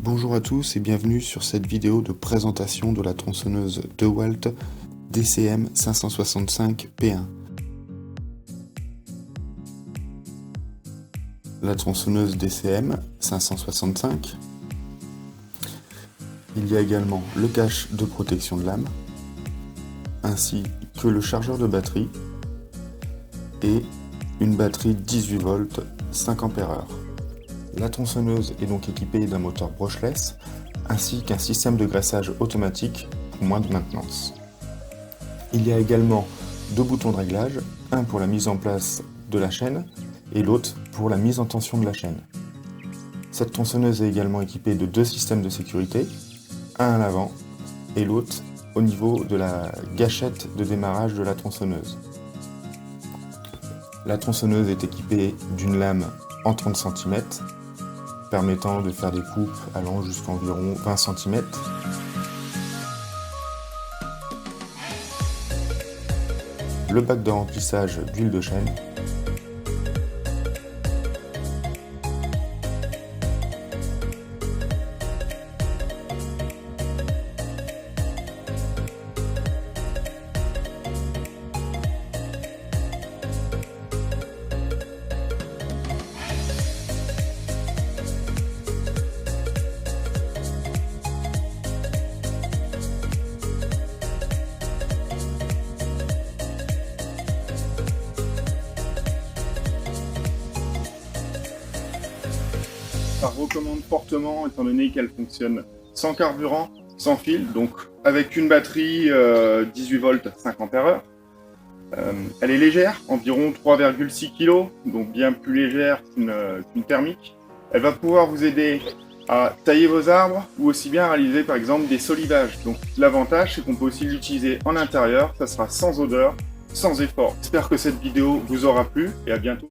Bonjour à tous et bienvenue sur cette vidéo de présentation de la tronçonneuse DEWALT DCM565P1. La tronçonneuse DCM565. Il y a également le cache de protection de lame, ainsi que le chargeur de batterie et une batterie 18 volts 5 Ah. La tronçonneuse est donc équipée d'un moteur brushless ainsi qu'un système de graissage automatique pour moins de maintenance. Il y a également deux boutons de réglage, un pour la mise en place de la chaîne et l'autre pour la mise en tension de la chaîne. Cette tronçonneuse est également équipée de deux systèmes de sécurité, un à l'avant et l'autre au niveau de la gâchette de démarrage de la tronçonneuse. La tronçonneuse est équipée d'une lame en 30 cm, permettant de faire des coupes allant jusqu'à environ 20 cm. Le bac de remplissage d'huile de chêne. Ça recommande fortement étant donné qu'elle fonctionne sans carburant, sans fil, donc avec une batterie 18 volts 5 Ah. Elle est légère, environ 3,6 kg, donc bien plus légère qu'une thermique. Elle va pouvoir vous aider à tailler vos arbres ou aussi bien à réaliser par exemple des solivages. Donc l'avantage c'est qu'on peut aussi l'utiliser en intérieur, ça sera sans odeur, sans effort. J'espère que cette vidéo vous aura plu et à bientôt.